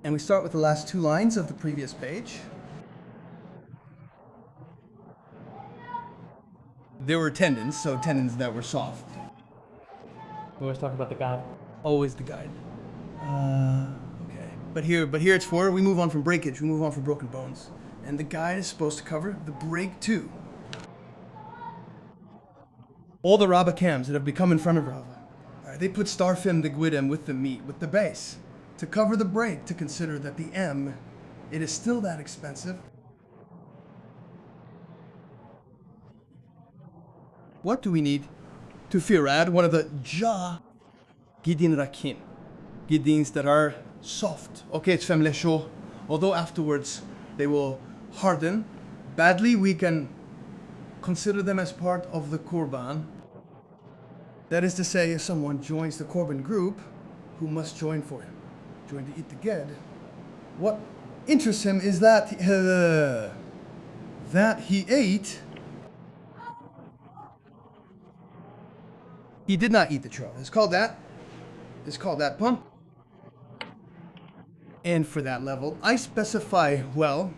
And we start with the last two lines of the previous page. There were tendons, so tendons that were soft. We always talk about the guide. Always the guide. Okay. But here it's for, we move on from breakage, we move on from broken bones. And the guide is supposed to cover the break too. All the Rabba cams that have become in front of Rava, they put starfim the guidem with the meat, with the base, to cover the break, to consider that the M, it is still that expensive. What do we need to firad? One of the ja gidin rakin, gidins that are soft. Okay, it's fem lesho, although afterwards they will harden. Badly, we can consider them as part of the korban. That is to say, if someone joins the korban group, who must join for him? Join to eat the ged. What interests him is that he ate. He did not eat the trot. It's called that. It's called that pump. And for that level, I specify well.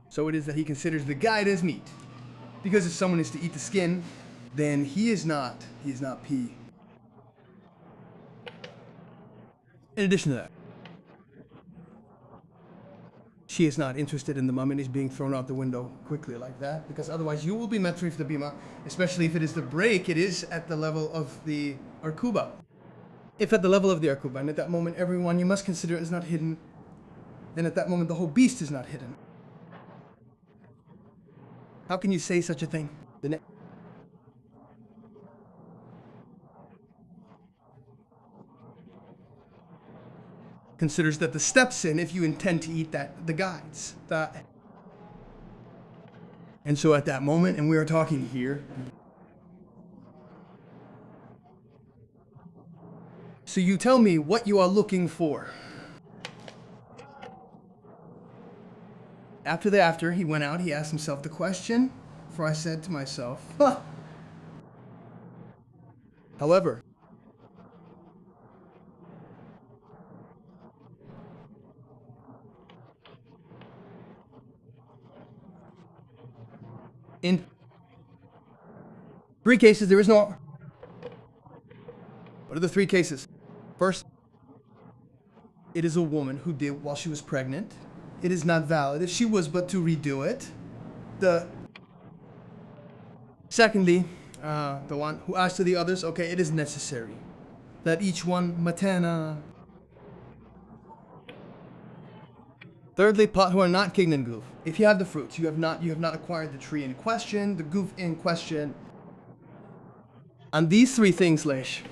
So it is that he considers the guide as meat. Because if someone is to eat the skin, then he is not P. In addition to that, she is not interested in the mummies being thrown out the window quickly like that, because otherwise you will be metrif the bima, especially if it is the break, it is at the level of the arkuba. If at the level of the arkuba, and at that moment everyone you must consider is not hidden, then at that moment the whole beast is not hidden. How can you say such a thing? Considers that the steps in, if you intend to eat that, the guides. And so at that moment, and we are talking here, so you tell me what you are looking for. After he went out, he asked himself the question, for I said to myself, huh. However, in 3 cases, there is no... What are the 3 cases? First, it is a woman who did while she was pregnant. It is not valid if she was but to redo it. Secondly, the one who asked to the others, okay, it is necessary that each one matana. Thirdly, pot who are not kignan goof. If you have the fruits, you have not acquired the tree in question, the goof in question. On these 3 things, Lesh,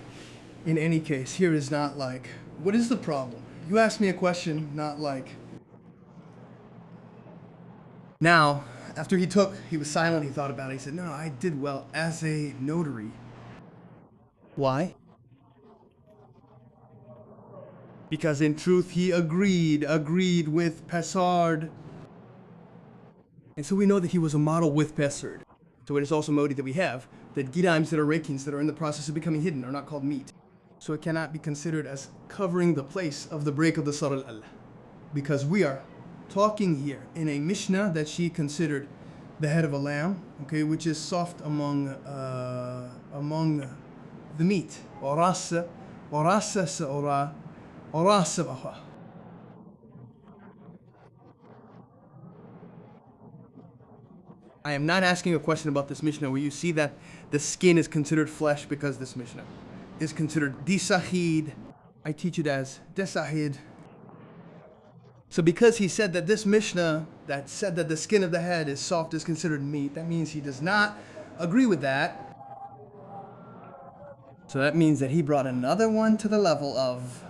in any case, here is not like, what is the problem? You asked me a question, not like. Now, after he was silent, he thought about it, he said, no, I did well as a notary. Why? Because in truth, he agreed with Pesard. And so we know that he was a model with Pesard. So it is also modi that we have, that gidaims that are rakins that are in the process of becoming hidden are not called meat. So it cannot be considered as covering the place of the break of the Sar al-Al. Because we are talking here in a Michna that she considered the head of a lamb, okay, which is soft among the meat. I am not asking a question about this Mishnah where you see that the skin is considered flesh because this Mishnah is considered disahid. I teach it as desahid. So because he said that this Mishnah that said that the skin of the head is soft is considered meat, that means he does not agree with that. So that means that he brought another one to the level of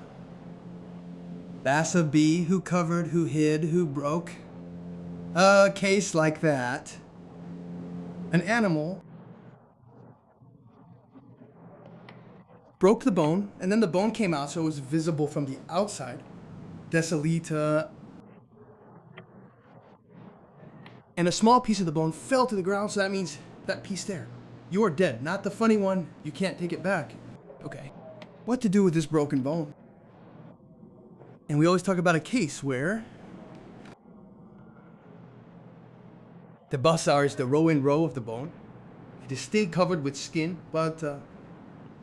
that's a bee who covered, who hid, who broke. A case like that. An animal broke the bone, and then the bone came out so it was visible from the outside. Desolita. And a small piece of the bone fell to the ground, so that means that piece there. You are dead. Not the funny one. You can't take it back. Okay. What to do with this broken bone? And we always talk about a case where the basar is the row in row of the bone. It is still covered with skin, but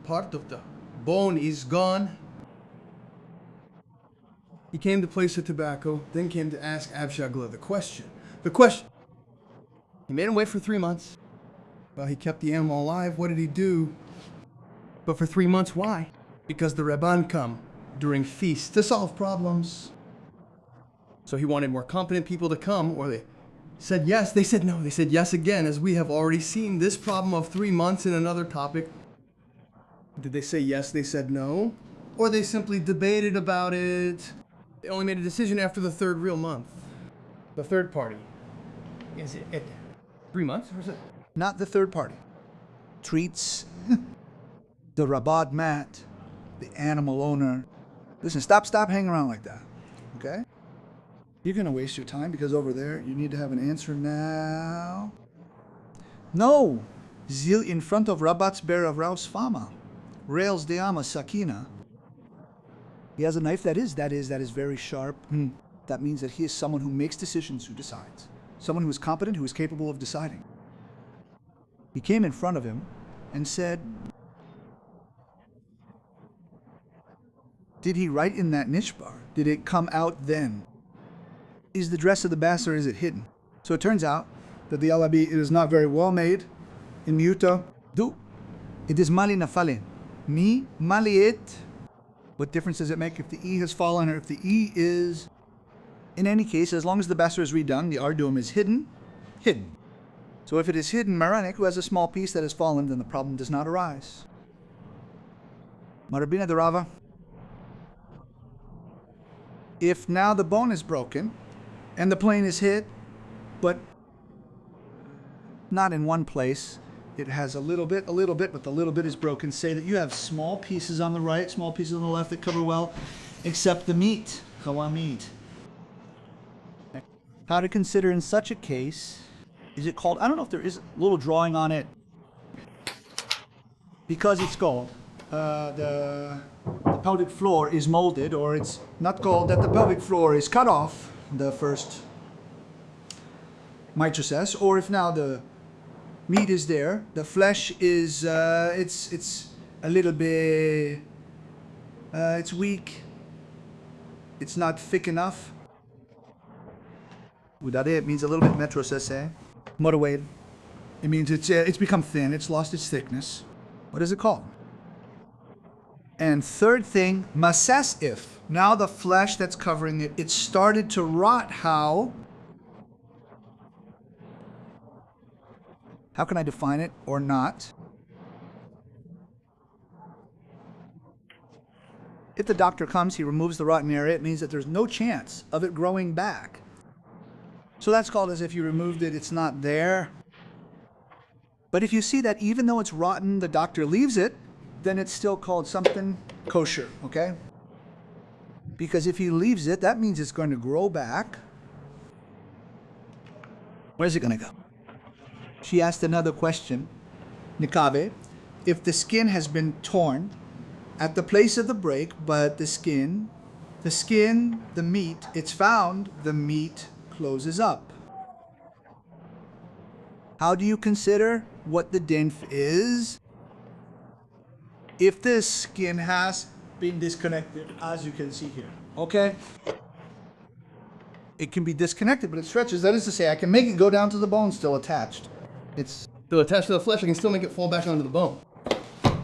part of the bone is gone. He came to place the tobacco, then came to ask Abshagla the question. The question. He made him wait for 3 months. Well, he kept the animal alive. What did he do? But for 3 months, why? Because the Rabban come during feasts to solve problems. So he wanted more competent people to come, or they said yes, they said no, they said yes again, as we have already seen this problem of 3 months in another topic. Did they say yes, they said no? Or they simply debated about it? They only made a decision after the third real month. The third party. Is it 3 months, or is it? Not the third party. Treats the Rabad mat, the animal owner. Listen, stop hanging around like that, okay? You're going to waste your time because over there you need to have an answer now. No! Zil in front of Rabat's bear of Raus Fama. Rails de Ama Sakina. He has a knife that is very sharp. That means that he is someone who makes decisions, who decides. Someone who is competent, who is capable of deciding. He came in front of him and said, did he write in that nishbar? Did it come out then? Is the dress of the basar, or is it hidden? So it turns out that the alabi, it is not very well made. In Miuta, it is mali nafalin. Mi, mali it. What difference does it make if the E has fallen or if the E is... In any case, as long as the basar is redone, the arduum is hidden. So if it is hidden, Maranik, who has a small piece that has fallen, then the problem does not arise. Marabina de Rava. If now the bone is broken, and the plane is hit, but not in one place, it has a little bit, but the little bit is broken. Say that you have small pieces on the right, small pieces on the left that cover well, except the meat, meat. How to consider in such a case, is it called, I don't know if there is a little drawing on it, because it's called, the pelvic floor is molded, or it's not called that the pelvic floor is cut off, the first matrices, or if now the meat is there, the flesh is, it's a little bit, it's weak, it's not thick enough. Udade means a little bit metrosese, motorweight. It means it's become thin, it's lost its thickness. What is it called? And third thing, masas if. Now the flesh that's covering it, it started to rot. How? How can I define it or not? If the doctor comes, he removes the rotten area, it means that there's no chance of it growing back. So that's called as if you removed it, it's not there. But if you see that even though it's rotten, the doctor leaves it, then it's still called something kosher, okay? Because if he leaves it, that means it's going to grow back. Where's it going to go? She asked another question, Nikave, if the skin has been torn at the place of the break, but the meat, it's found, the meat closes up. How do you consider what the dinf is? If this skin has been disconnected, as you can see here, okay? It can be disconnected, but it stretches. That is to say, I can make it go down to the bone still attached. It's still attached to the flesh, I can still make it fall back onto the bone.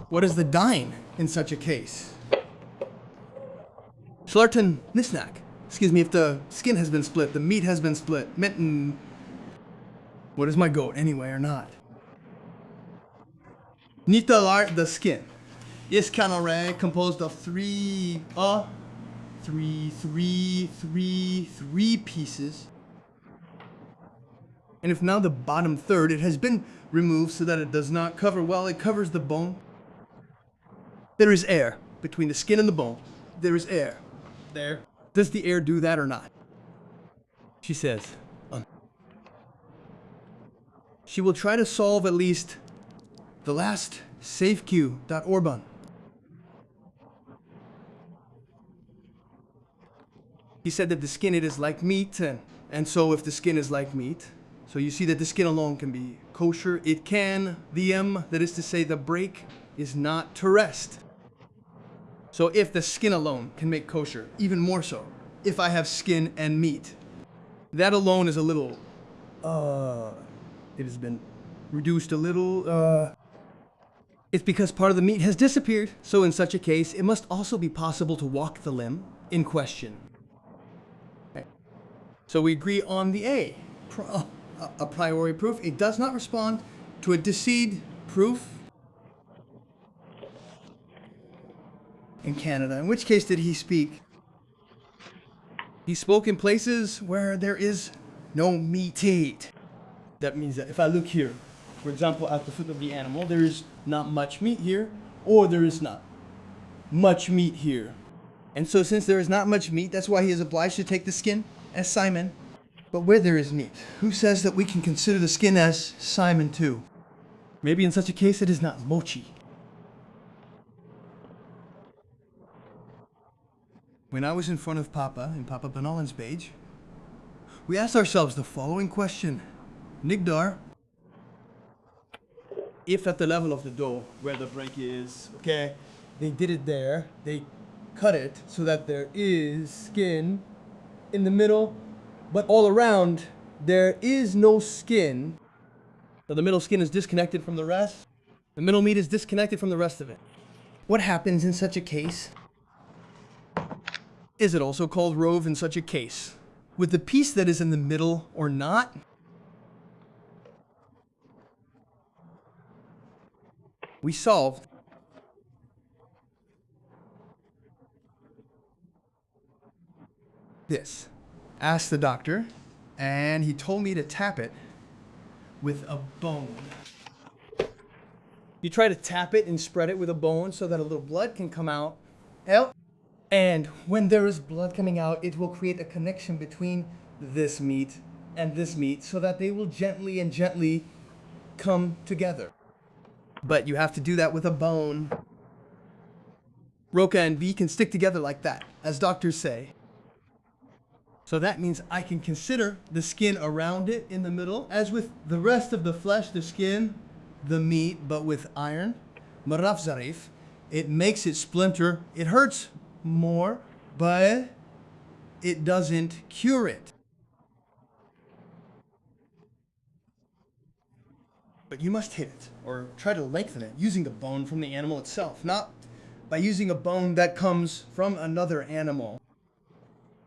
What is the dine in such a case? Schlarten nisnak. Excuse me, if the skin has been split, the meat has been split, mitten. What is my goat anyway or not? Nitalar, the skin. Is canare composed of three pieces. And if now the bottom third, it has been removed so that it does not cover well, it covers the bone. There is air between the skin and the bone. There is air. There. Does the air do that or not? She says, she will try to solve at least the last safe Q.orban. He said that the skin, it is like meat, and so if the skin is like meat, so you see that the skin alone can be kosher. It can, that is to say, the break is not to rest. So if the skin alone can make kosher, even more so, if I have skin and meat, that alone is a little, it has been reduced a little, it's because part of the meat has disappeared. So in such a case, it must also be possible to walk the limb in question. Okay. So we agree on the A, a priori proof. It does not respond to a deceit proof in Canada. In which case did he speak? He spoke in places where there is no meat. That means that if I look here, for example, at the foot of the animal, there is not much meat here, or there is not much meat here. And so since there is not much meat, that's why he is obliged to take the skin as Simon. But where there is meat, who says that we can consider the skin as Simon too? Maybe in such a case it is not mochi. When I was in front of Papa, in Papa Banalin's page, we asked ourselves the following question. Nigdar, if at the level of the dough, where the break is, okay, they did it there, they cut it so that there is skin in the middle, but all around there is no skin. So the middle skin is disconnected from the rest. The middle meat is disconnected from the rest of it. What happens in such a case? Is it also called rove in such a case? With the piece that is in the middle or not? We solved this. Asked the doctor, and he told me to tap it with a bone. You try to tap it and spread it with a bone so that a little blood can come out. And when there is blood coming out, it will create a connection between this meat and this meat so that they will gently come together. But you have to do that with a bone. Roca and V can stick together like that, as doctors say. So that means I can consider the skin around it in the middle, as with the rest of the flesh, the skin, the meat, but with iron. Maraf zarif, it makes it splinter. It hurts more, but it doesn't cure it. But you must hit it, or try to lengthen it, using the bone from the animal itself, not by using a bone that comes from another animal.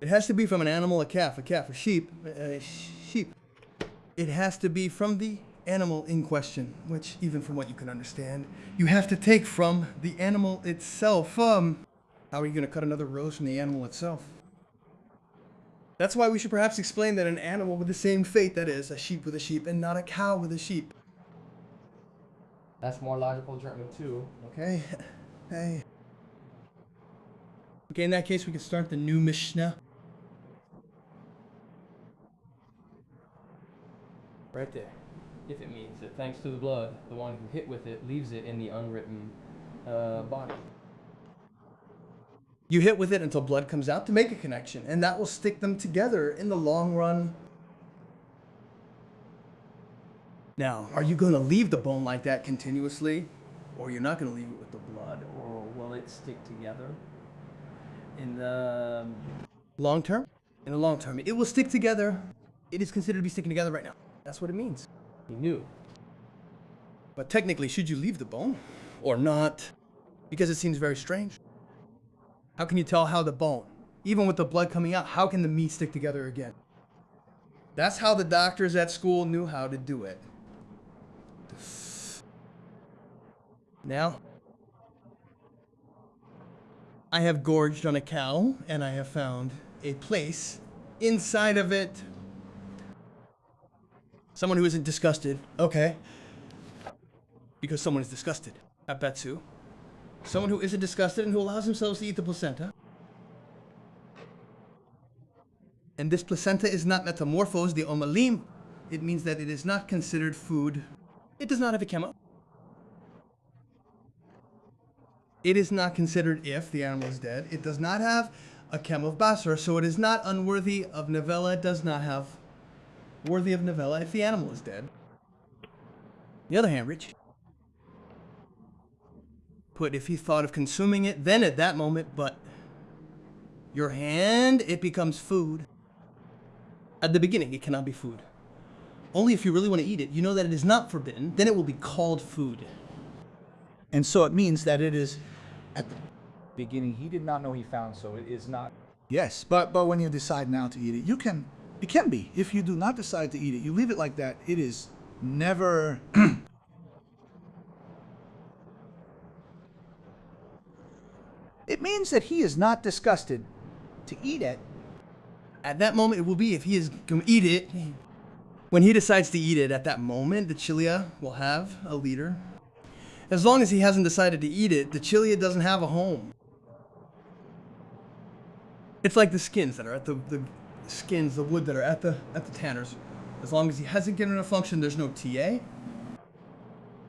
It has to be from an animal, a calf, a sheep. It has to be from the animal in question, which, even from what you can understand, you have to take from the animal itself. How are you going to cut another rose from the animal itself? That's why we should perhaps explain that an animal with the same fate, that is, a sheep with a sheep, and not a cow with a sheep. That's more logical, German too. Okay. Hey. Okay, in that case, we can start the new Michna. Right there. If it means that thanks to the blood, the one who hit with it leaves it in the unwritten body. You hit with it until blood comes out to make a connection, and that will stick them together in the long run. Now, are you going to leave the bone like that continuously, or you're not going to leave it with the blood, Or will it stick together? In the long term? In the long term, it will stick together. It is considered to be sticking together right now. That's what it means. he knew. But technically, should you leave the bone or not? Because it seems very strange. How can you tell how the bone, even with the blood coming out, how can the meat stick together again? That's how the doctors at school knew how to do it. Now, I have gorged on a cow, and I have found a place inside of it. Someone who isn't disgusted. Okay. Because someone is disgusted at Betsu. Someone who isn't disgusted and who allows themselves to eat the placenta. And this placenta is not metamorphosed, the omalim. It means that it is not considered food. It does not have a chemo. It is not considered if the animal is dead. It does not have a kem of basar, so it is not unworthy of nevela. It does not have worthy of nevela if the animal is dead. On the other hand, Rich, put if he thought of consuming it, then at that moment, but your hand, it becomes food. At the beginning, it cannot be food. Only if you really want to eat it, you know that it is not forbidden, then it will be called food. And so it means that it is at the beginning. He did not know he found, so it is not. Yes, but when you decide now to eat it, it can be. If you do not decide to eat it, you leave it like that, it is never. It means that he is not disgusted to eat it. At that moment, it will be if he is going to eat it. When he decides to eat it, at that moment, the Ché'hitat will have a leader. As long as he hasn't decided to eat it, the Ché'hitat doesn't have a home. It's like the skins that are at the wood that are at the tanners. As long as he hasn't given it a function, there's no TA.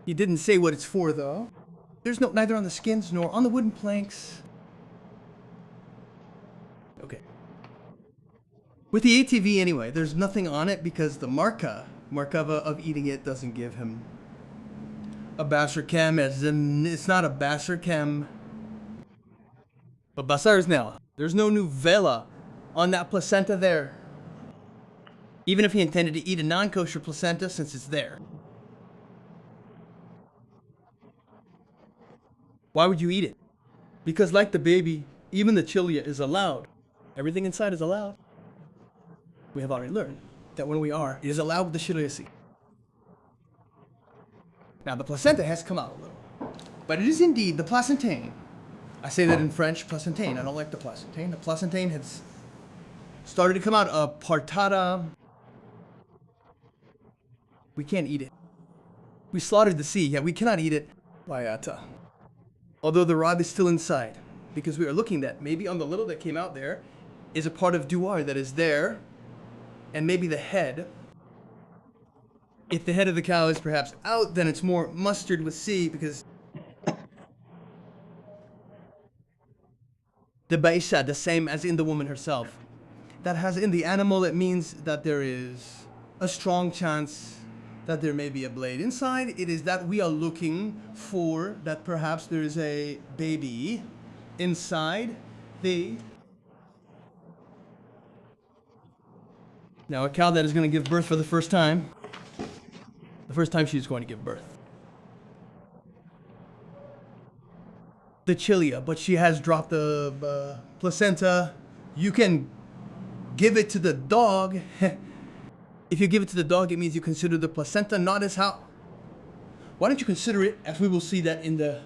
He didn't say what it's for, though. There's neither on the skins nor on the wooden planks. Okay. With the ATV anyway, there's nothing on it because the markava of eating it doesn't give him a basar kem, as in it's not a basar kem. But basar is now. There's no nuvela on that placenta there. Even if he intended to eat a non-kosher placenta, since it's there. Why would you eat it? Because like the baby, even the Ché'hitat is allowed. Everything inside is allowed. We have already learned that when we are, it is allowed with the Ché'hitat. Now the placenta has come out a little. But it is indeed the placentaine. I say that in French, placentaine. I don't like the placentaine. The placentaine has started to come out. Partata. We can't eat it. We slaughtered the sea. Yeah, we cannot eat it. Vayata. Although the rod is still inside. Because we are looking at, maybe on the little that came out there, is a part of duar that is there. And maybe the head. If the head of the cow is perhaps out, then it's more mustard with C, because the baisha, the same as in the woman herself. That has in the animal, it means that there is a strong chance that there may be a blade inside. It is that we are looking for, that perhaps there is a baby inside the... Now a cow that is going to give birth for the first time she's going to give birth. The Ché'hitat, but she has dropped the placenta. You can give it to the dog. If you give it to the dog, it means you consider the placenta not as how. Why don't you consider it, as we will see that in the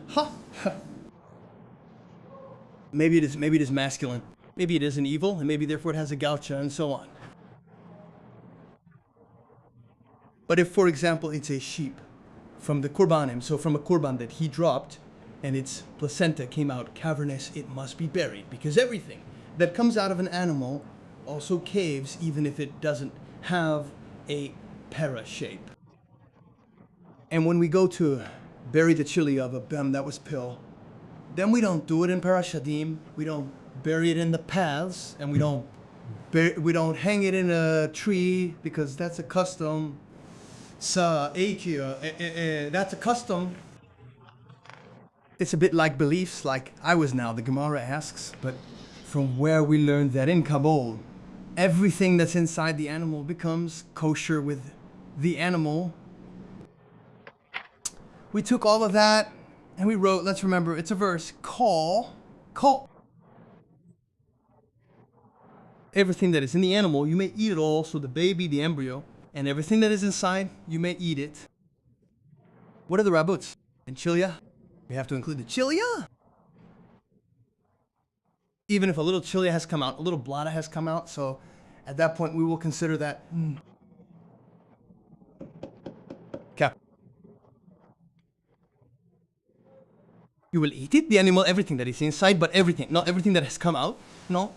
maybe it is masculine. Maybe it is an evil, and maybe therefore it has a gaucha and so on. But if, for example, it's a sheep from the korbanim, so from a korban that he dropped, and its placenta came out cavernous, it must be buried, because everything that comes out of an animal also caves, even if it doesn't have a para shape. And when we go to bury the Ché'hitat of a bem that was pill, then we don't do it in parashadim, we don't bury it in the paths, and we don't hang it in a tree, because that's a custom. That's a custom. It's a bit like beliefs, like I was now, the Gemara asks, but from where we learned that in Kabul, everything that's inside the animal becomes kosher with the animal. We took all of that and we wrote, let's remember, it's a verse, call. Everything that is in the animal, you may eat it all, so the baby, the embryo, and everything that is inside, you may eat it. What are the rabbits? And Ché'hitat? We have to include the Ché'hitat. Even if a little Ché'hitat has come out, a little blada has come out, so at that point we will consider that. Cap. You will eat it, the animal, everything that is inside, but everything, not everything that has come out, no.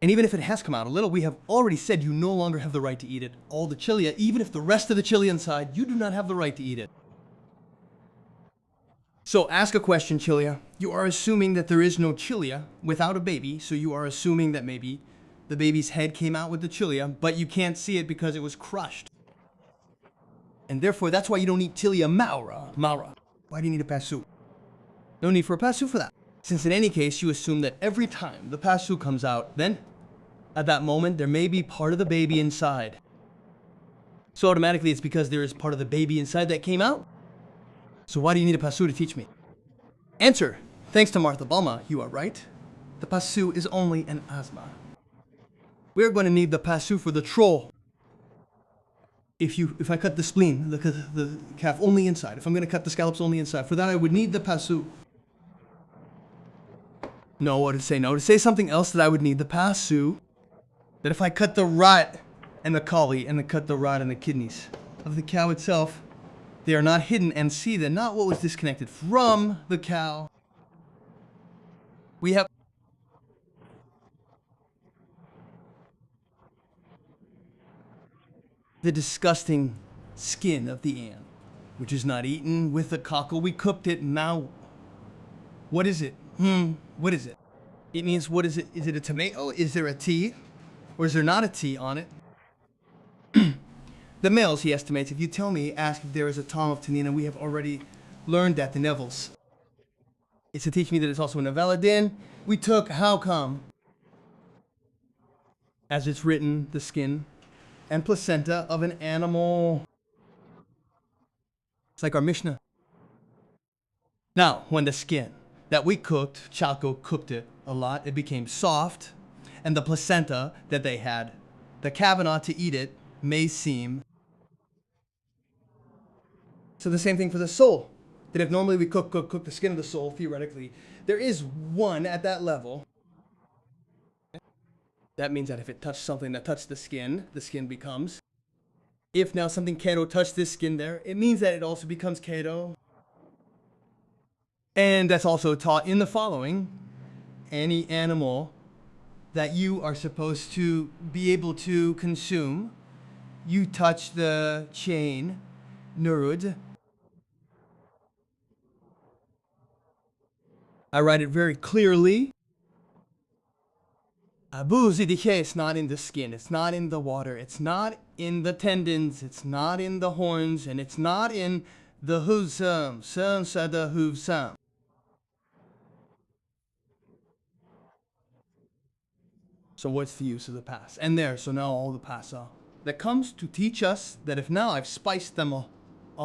And even if it has come out a little, we have already said you no longer have the right to eat it. All the Ché'hitat, even if the rest of the Ché'hitat inside, you do not have the right to eat it. So ask a question, Chilia. You are assuming that there is no Chilia without a baby, so you are assuming that maybe the baby's head came out with the Chilia, but you can't see it because it was crushed. And therefore, that's why you don't need Chilia Maura. Why do you need a pasu? No need for a pasu for that. Since in any case, you assume that every time the pasu comes out, then at that moment, there may be part of the baby inside. So automatically, it's because there is part of the baby inside that came out. So why do you need a pasu to teach me? Answer. Thanks to Martha Balma, you are right. The pasu is only an asma. We're going to need the pasu for the troll. If I cut the spleen, the calf only inside, if I'm going to cut the scallops only inside, for that I would need the pasu. No, what to say? No, to say something else that I would need the pasu. That if I cut the rot and the collie and cut the rot and the kidneys of the cow itself, they are not hidden, and see that not what was disconnected from the cow. We have the disgusting skin of the ant, which is not eaten with the cockle. We cooked it. Now, what is it? What is it? It means, what is it? Is it a tomato? Is there a T? Or is there not a T on it? The males, he estimates, if you tell me, ask if there is a Tom of Tanina, we have already learned that the Neville's. It's to teach me that it's also a novella. Then we took, how come? As it's written, the skin and placenta of an animal. It's like our Michna. Now, when the skin that we cooked, Chalco cooked it a lot, it became soft, and the placenta that they had, the cabinet to eat it, may seem. So the same thing for the soul. That if normally we cook the skin of the soul, theoretically, there is one at that level. That means that if it touched something that touched the skin becomes. If now something keto touched this skin there, it means that it also becomes keto. And that's also taught in the following. Any animal that you are supposed to be able to consume, you touch the chain, nurud. I write it very clearly. Abu Zidikhe, it's not in the skin, it's not in the water, it's not in the tendons, it's not in the horns, and it's not in the huvsam, sam sada huvsam. So what's the use of the pas? And there, so now all the pasa. That comes to teach us that if now I've spiced them a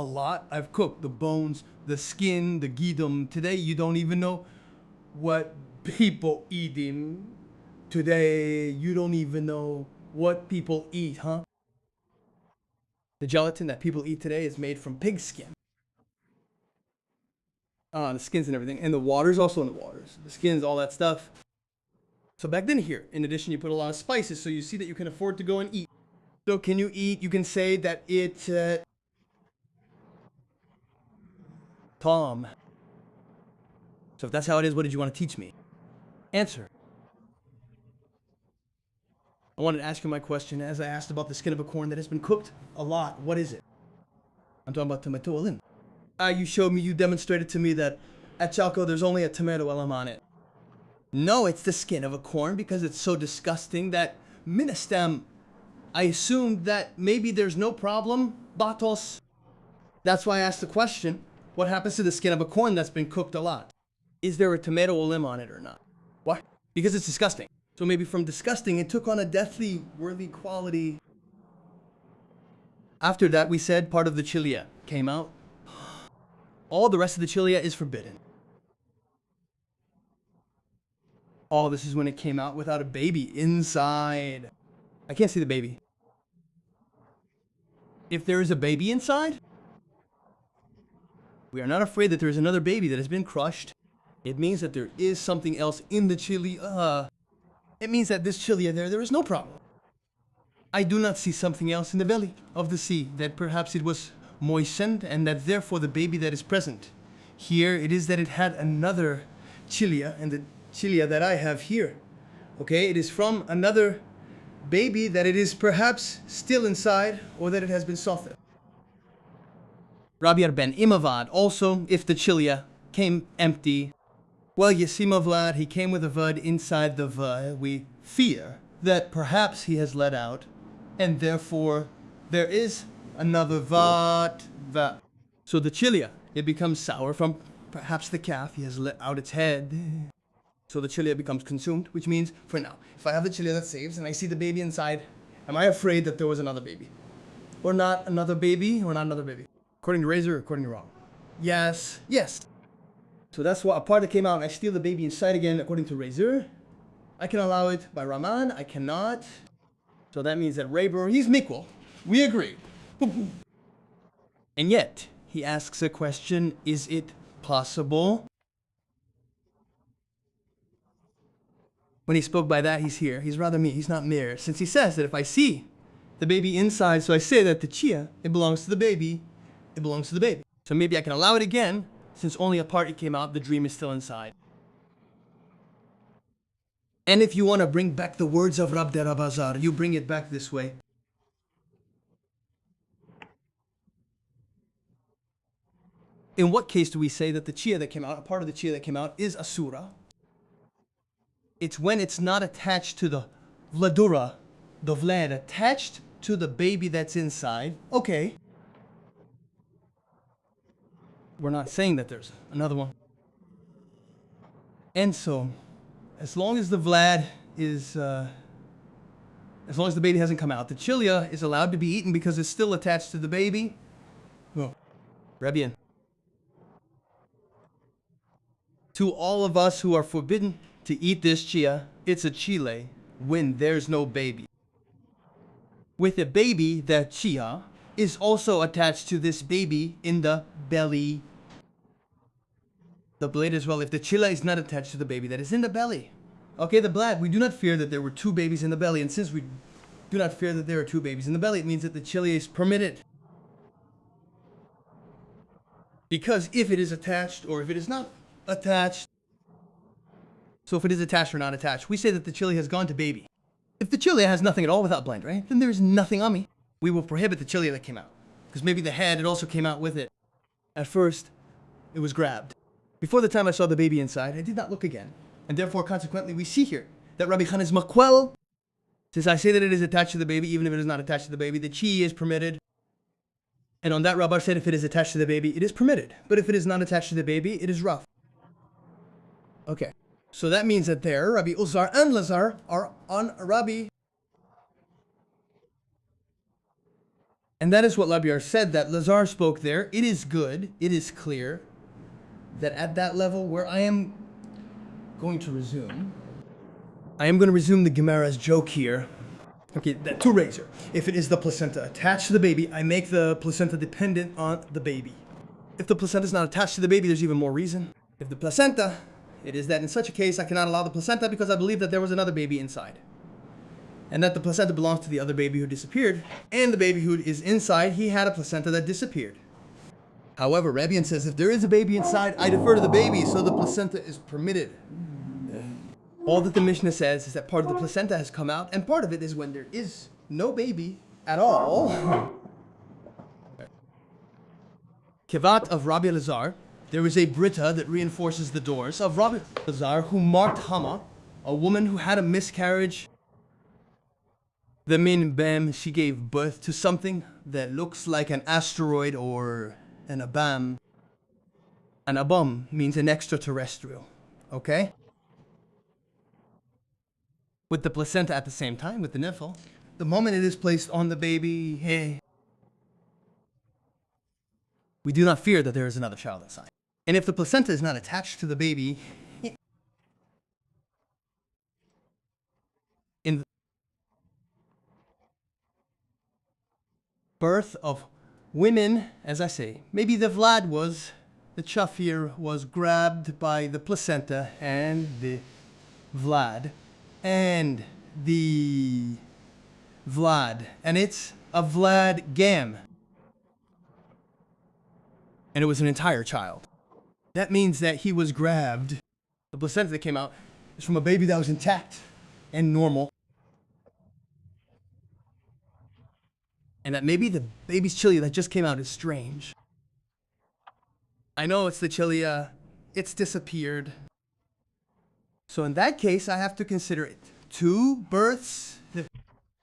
lot, I've cooked the bones, the skin, the gidum. Today you don't even know what people eating. Today you don't even know what people eat, huh? The gelatin that people eat today is made from pig skin. The skins and everything. And the water's also in the waters. The skins, all that stuff. So back then here, in addition, you put a lot of spices, so you see that you can afford to go and eat. So can you eat? You can say that it... Tom. So if that's how it is, what did you want to teach me? Answer. I wanted to ask you my question as I asked about the skin of a corn that has been cooked a lot. What is it? I'm talking about tomato elim. You showed me, you demonstrated to me that at Chalco there's only a tomato elim on it. No, it's the skin of a corn because it's so disgusting that ministem, I assumed that maybe there's no problem. Batos. That's why I asked the question, what happens to the skin of a corn that's been cooked a lot? Is there a tomato elim on it or not? Why? Because it's disgusting. So maybe from disgusting, it took on a deathly, worthy quality. After that, we said part of the chilia came out. All the rest of the chilia is forbidden. All this is when it came out without a baby inside. I can't see the baby. If there is a baby inside, we are not afraid that there is another baby that has been crushed. It means that there is something else in the chilia. It means that this chilia there is no problem. I do not see something else in the belly of the sea, that perhaps it was moistened and that therefore the baby that is present. Here it is that it had another chilia, and the chilia that I have here, okay, it is from another baby that it is perhaps still inside or that it has been softened. Rabbi Ben Imavad, also if the chilia came empty. Well, Yesima Vlad, he came with a Vud inside the V. We fear that perhaps he has let out, and therefore there is another Vat. So the chilia, it becomes sour from perhaps the calf. He has let out its head. So the chilia becomes consumed, which means, for now, if I have the chilia that saves and I see the baby inside, am I afraid that there was another baby? Or not another baby, or not another baby? According to Razor, according to Wrong? Yes, yes. So that's what a part that came out and I steal the baby inside again, according to Razor. I can allow it by Raman, I cannot. So that means that Raber, he's Mikwal. We agree. And yet, he asks a question, is it possible? When he spoke by that, he's here. He's rather me, he's not Mir. Since he says that if I see the baby inside, so I say that the chia, it belongs to the baby, it belongs to the baby. So maybe I can allow it again, since only a part it came out, the dream is still inside. And if you want to bring back the words of Rab de Rabazar, you bring it back this way. In what case do we say that the chia that came out, a part of the chia that came out, is asura? It's when it's not attached to the vladura, the vlad, attached to the baby that's inside. Okay. We're not saying that there's another one. And so, as long as the vlad is, as long as the baby hasn't come out, the chilia is allowed to be eaten because it's still attached to the baby. Oh, Rebbian. To all of us who are forbidden to eat this chia, it's a chile when there's no baby. With a baby, the chia is also attached to this baby in the belly. The blade as well, if the chile is not attached to the baby that is in the belly. Okay, the blad, we do not fear that there were two babies in the belly, and since we do not fear that there are two babies in the belly, it means that the chile is permitted. Because if it is attached, or if it is not attached, so if it is attached or not attached, we say that the chili has gone to baby. If the chili has nothing at all without blind, right? Then there is nothing on me. We will prohibit the chili that came out. Because maybe the head, it also came out with it. At first, it was grabbed. Before the time I saw the baby inside, I did not look again. And therefore, consequently, we see here that Rabbi Khan is makwel. Since I say that it is attached to the baby, even if it is not attached to the baby, the chi is permitted. And on that, Rabbi said if it is attached to the baby, it is permitted. But if it is not attached to the baby, it is rough. Okay. So that means that there, Rabbi Uzar and Lazar are on Rabbi. And that is what Labiar said, that Lazar spoke there. It is good, it is clear, that at that level where I am going to resume, I am going to resume the Gemara's joke here. Okay, that to Razor. If it is the placenta attached to the baby, I make the placenta dependent on the baby. If the placenta is not attached to the baby, there's even more reason. If the placenta, it is that in such a case, I cannot allow the placenta because I believe that there was another baby inside. And that the placenta belongs to the other baby who disappeared. And the baby who is inside, he had a placenta that disappeared. However, Rebbian says if there is a baby inside, I defer to the baby, so the placenta is permitted. All that the Michna says is that part of the placenta has come out, and part of it is when there is no baby at all. Kevat of Rabbi Lazar. There is a Brita that reinforces the doors of Rabbi Lazar who marked Hama, a woman who had a miscarriage. The min bem, she gave birth to something that looks like an asteroid or an abam. An abam means an extraterrestrial, okay? With the placenta at the same time, with the nipple. The moment it is placed on the baby, hey, we do not fear that there is another child inside. And if the placenta is not attached to the baby, in the birth of women, as I say, maybe the chafir was grabbed by the placenta and the Vlad, and the Vlad, and it's a Vlad Gam. And it was an entire child. That means that he was grabbed. The placenta that came out is from a baby that was intact and normal. And that maybe the baby's chilia that just came out is strange. I know it's the chilia it's disappeared. So in that case, I have to consider it 2 births.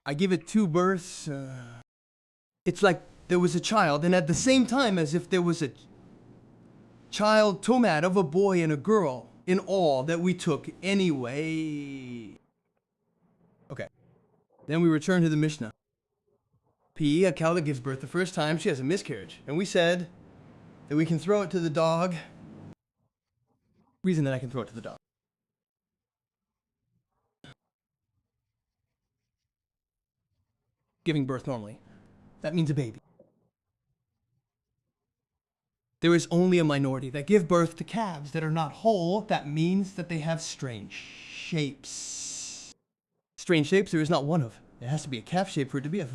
I give it 2 births. It's like there was a child, and at the same time as if there was a child tomad of a boy and a girl in all that we took anyway. Okay. Then we return to the Michna. P, a cow that gives birth the first time, she has a miscarriage. And we said that we can throw it to the dog. Reason that I can throw it to the dog. Giving birth normally. That means a baby. There is only a minority that give birth to calves that are not whole. That means that they have strange shapes. Strange shapes there is not one of. It has to be a calf shape for it to be a...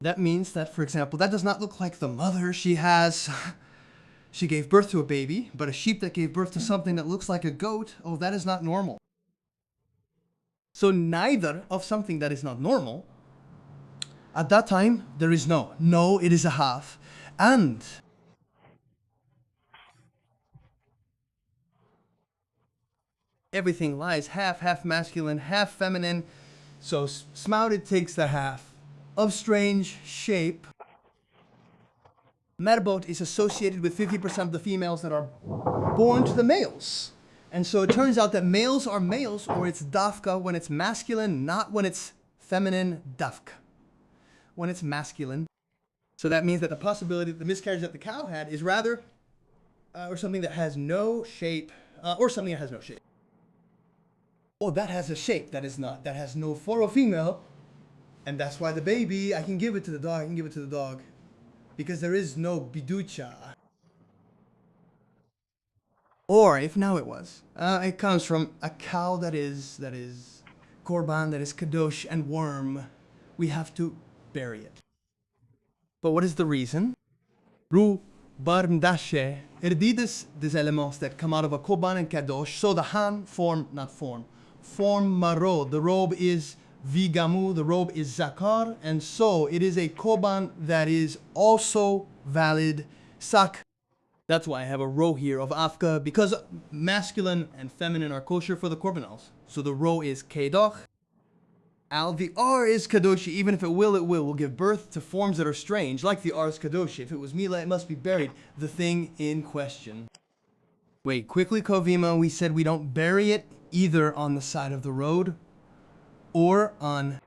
That means that, for example, that does not look like the mother. She gave birth to a baby, but a sheep that gave birth to something that looks like a goat, oh, that is not normal. So neither of something that is not normal, at that time, there is no. No, it is a half. And everything lies half masculine, half feminine. So smouted takes the half of strange shape. Metabot is associated with 50% of the females that are born to the males. And so it turns out that males are males, or it's dafka when it's masculine, not when it's feminine, dafka. When it's masculine. So that means that the possibility that the miscarriage that the cow had is rather, or something that has no shape, or something that has no shape. Or that has a shape that is not, that has no for a female, and that's why the baby, I can give it to the dog, because there is no biducha. Or if now it was, it comes from a cow that is korban, that is kadosh and worm, we have to bury it. But what is the reason? Ru barmdashe erdidas des elements that come out of a korban and kadosh. So the han form maro. The robe is vigamu. The robe is zakar, and so it is a korban that is also valid sak. That's why I have a row here of afka, because masculine and feminine are kosher for the korbanals. So the row is kedoch. Al, the R is kadoshi, even if it will give birth to forms that are strange, like the R is kadoshi. If it was mila, it must be buried, the thing in question. Wait, quickly, Kovima, we said we don't bury it either on the side of the road or on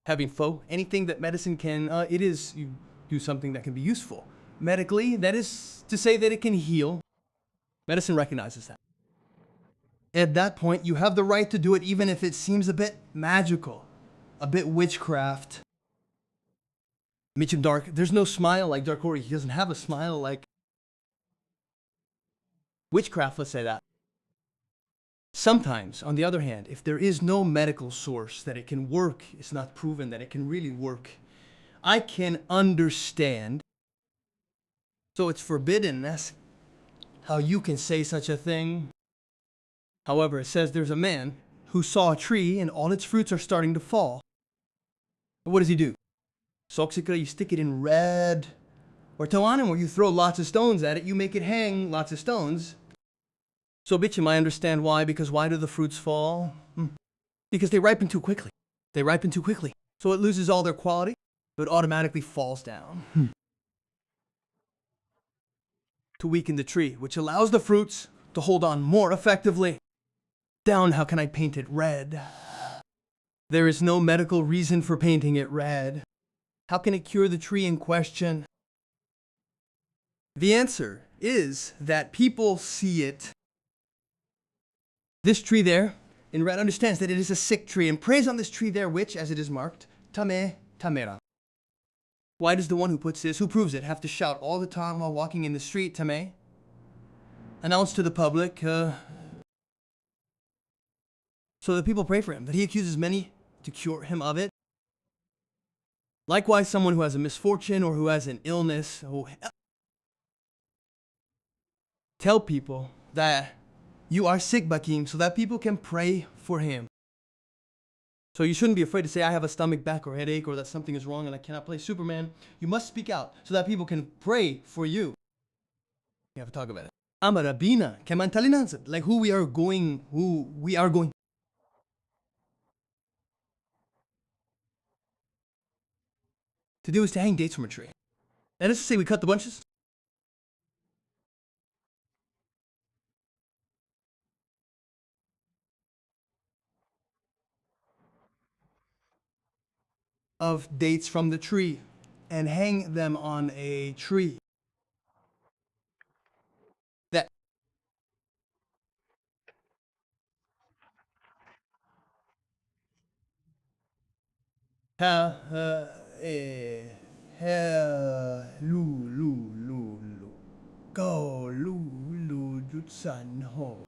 having faux. Anything that medicine can, you do something that can be useful. Medically, that is to say that it can heal. Medicine recognizes that. At that point, you have the right to do it even if it seems a bit magical, a bit witchcraft. Mitchum Dark, there's no smile like Dark Ori. He doesn't have a smile like witchcraft, let's say that. Sometimes, on the other hand, if there is no medical source that it can work, it's not proven that it can really work, I can understand. So it's forbidden. That's how you can say such a thing. However, it says there's a man who saw a tree and all its fruits are starting to fall. What does he do? Soxika, you stick it in red. Or Tawanim, where you throw lots of stones at it, you make it hang lots of stones. So Bichim, I understand why, because why do the fruits fall? Because they ripen too quickly. They ripen too quickly. So it loses all their quality, but automatically falls down. To weaken the tree, which allows the fruits to hold on more effectively. Down, how can I paint it red? There is no medical reason for painting it red. How can it cure the tree in question? The answer is that people see it. This tree there, in red, understands that it is a sick tree and preys on this tree there, which, as it is marked, tameh tamera. Why does the one who puts this, who proves it, have to shout all the time while walking in the street, tameh? Announce to the public, so that people pray for him, that he accuses many to cure him of it. Likewise, someone who has a misfortune or who has an illness, tell people that you are sick, Bakim, so that people can pray for him. So you shouldn't be afraid to say, I have a stomach back or headache, or that something is wrong and I cannot play Superman. You must speak out so that people can pray for you. You have to talk about it. Amarabina, kemantalinansa, like who we are going. To do is to hang dates from a tree. That is to say, we cut the bunches of dates from the tree and hang them on a tree. That lu go lu jutsan ho